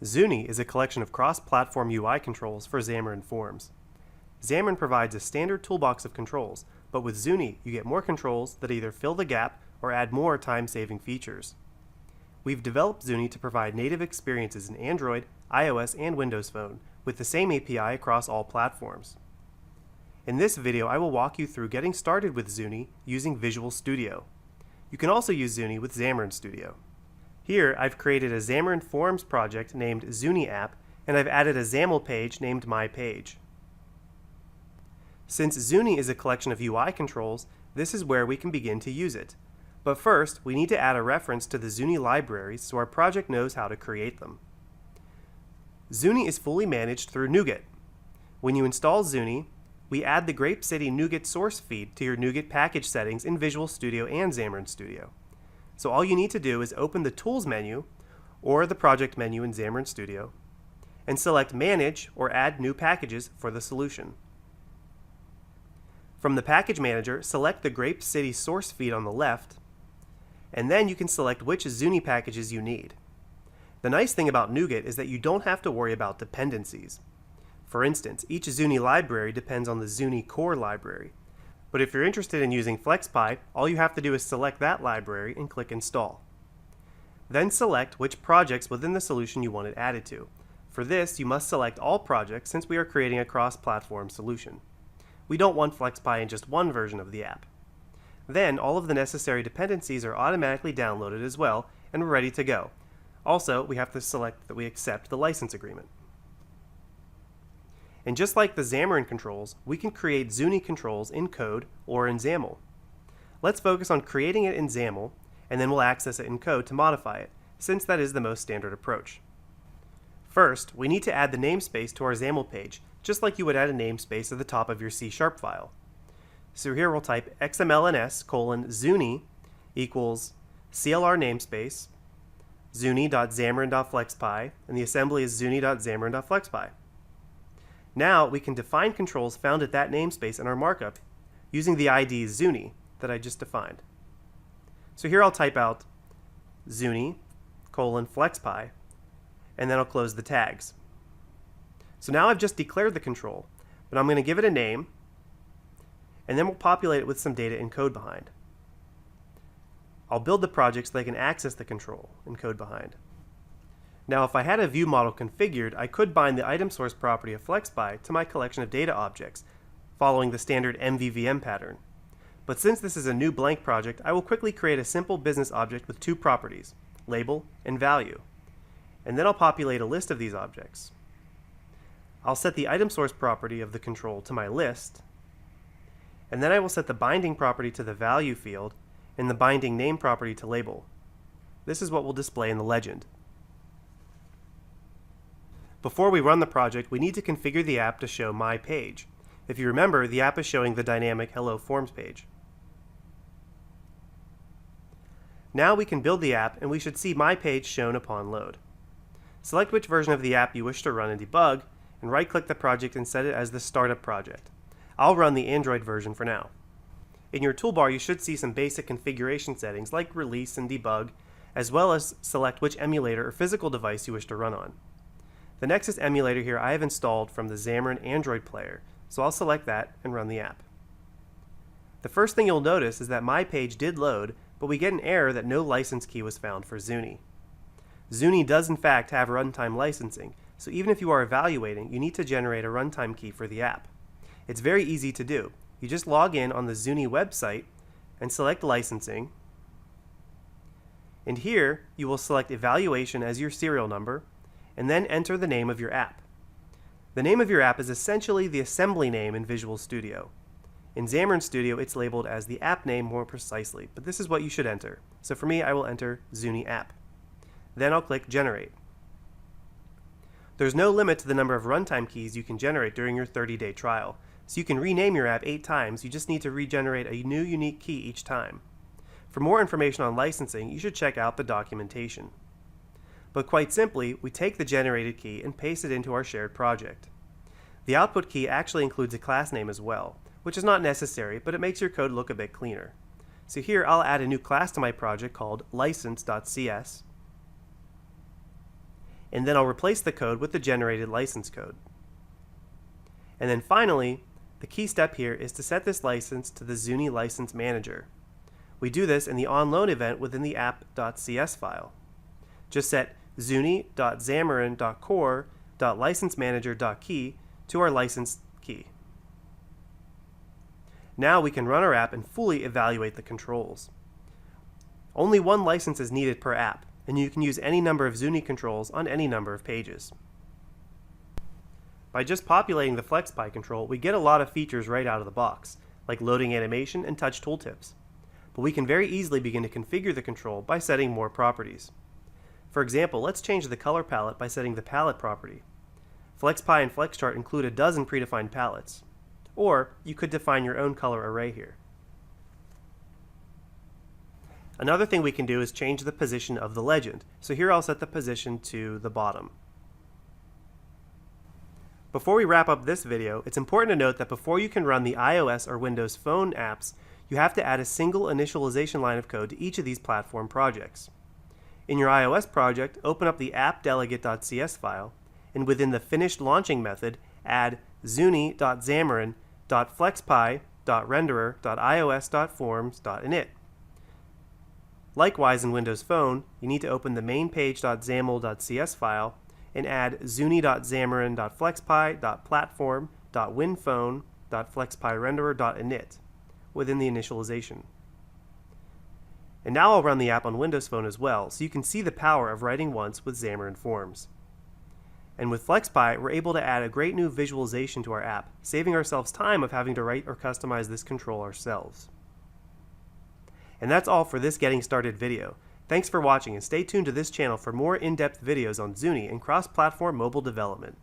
Xuni is a collection of cross-platform UI controls for Xamarin Forms. Xamarin provides a standard toolbox of controls, but with Xuni you get more controls that either fill the gap or add more time-saving features. We've developed Xuni to provide native experiences in Android, iOS, and Windows Phone, with the same API across all platforms. In this video, I will walk you through getting started with Xuni using Visual Studio. You can also use Xuni with Xamarin Studio. Here, I've created a Xamarin Forms project named Xuni App, and I've added a XAML page named My Page. Since Xuni is a collection of UI controls, this is where we can begin to use it. But first, we need to add a reference to the Xuni libraries so our project knows how to create them. Xuni is fully managed through NuGet. When you install Xuni, we add the Grape City NuGet source feed to your NuGet package settings in Visual Studio and Xamarin Studio. So all you need to do is open the Tools menu or the Project menu in Xamarin Studio and select Manage or Add New Packages for the solution. From the Package Manager, select the Grape City source feed on the left, and then you can select which Xuni packages you need. The nice thing about NuGet is that you don't have to worry about dependencies. For instance, each Xuni library depends on the Xuni core library. But if you're interested in using FlexPy, all you have to do is select that library and click Install. Then select which projects within the solution you want it added to. For this, you must select all projects since we are creating a cross-platform solution. We don't want FlexPy in just one version of the app. Then, all of the necessary dependencies are automatically downloaded as well, and we're ready to go. Also, we have to select that we accept the license agreement. And just like the Xamarin controls, we can create Xuni controls in code or in XAML. Let's focus on creating it in XAML, and then we'll access it in code to modify it, since that is the most standard approach. First, we need to add the namespace to our XAML page, just like you would add a namespace at the top of your C# file. So here we'll type xmlns:/xuni equals CLR namespace, xuni.xamarin.flexpy, and the assembly is xuni.xamarin.flexpy. Now we can define controls found at that namespace in our markup using the ID Xuni that I just defined. So here I'll type out Xuni:/flexpy, and then I'll close the tags. So now I've just declared the control, but I'm going to give it a name, and then we'll populate it with some data in code behind. I'll build the project so they can access the control in code behind. Now if I had a view model configured, I could bind the item source property of FlexPy to my collection of data objects, following the standard MVVM pattern. But since this is a new blank project, I will quickly create a simple business object with two properties, label and value. And then I'll populate a list of these objects. I'll set the item source property of the control to my list, and then I will set the binding property to the value field and the binding name property to label. This is what we'll display in the legend. Before we run the project, we need to configure the app to show My Page. If you remember, the app is showing the dynamic Hello Forms page. Now we can build the app and we should see My Page shown upon load. Select which version of the app you wish to run and debug, and right-click the project and set it as the startup project. I'll run the Android version for now. In your toolbar, you should see some basic configuration settings like release and debug, as well as select which emulator or physical device you wish to run on. The Nexus emulator here I have installed from the Xamarin Android player, so I'll select that and run the app. The first thing you'll notice is that My Page did load, but we get an error that no license key was found for Xuni. Xuni does in fact have runtime licensing, so even if you are evaluating, you need to generate a runtime key for the app. It's very easy to do. You just log in on the Xuni website and select licensing, and here you will select evaluation as your serial number, and then enter the name of your app. The name of your app is essentially the assembly name in Visual Studio. In Xamarin Studio, it's labeled as the app name more precisely, but this is what you should enter. So for me, I will enter Xuni App. Then I'll click Generate. There's no limit to the number of runtime keys you can generate during your 30-day trial, so you can rename your app 8 times, you just need to regenerate a new unique key each time. For more information on licensing, you should check out the documentation. But quite simply, we take the generated key and paste it into our shared project. The output key actually includes a class name as well, which is not necessary, but it makes your code look a bit cleaner. So here I'll add a new class to my project called license.cs, and then I'll replace the code with the generated license code. And then finally, the key step here is to set this license to the Xuni license manager. We do this in the onLoan event within the app.cs file. Just set xuni.xamarin.core.licensemanager.key to our license key. Now we can run our app and fully evaluate the controls. Only one license is needed per app, and you can use any number of Xuni controls on any number of pages. By just populating the FlexPy control, we get a lot of features right out of the box, like loading animation and touch tooltips. But we can very easily begin to configure the control by setting more properties. For example, let's change the color palette by setting the palette property. FlexPy and FlexChart include a dozen predefined palettes, or you could define your own color array here. Another thing we can do is change the position of the legend. So here I'll set the position to the bottom. Before we wrap up this video, it's important to note that before you can run the iOS or Windows Phone apps, you have to add a single initialization line of code to each of these platform projects. In your iOS project, open up the appdelegate.cs file, and within the finished launching method, add xuni.xamarin.flexpy.renderer.ios.forms.init. Likewise, in Windows Phone, you need to open the mainpage.xaml.cs file and add xuni.xamarin.flexpy.platform.winphone.flexpyrenderer.init within the initialization. And now I'll run the app on Windows Phone as well, so you can see the power of writing once with Xamarin Forms. And with FlexPy, we're able to add a great new visualization to our app, saving ourselves time of having to write or customize this control ourselves. And that's all for this Getting Started video. Thanks for watching, and stay tuned to this channel for more in-depth videos on Xuni and cross-platform mobile development.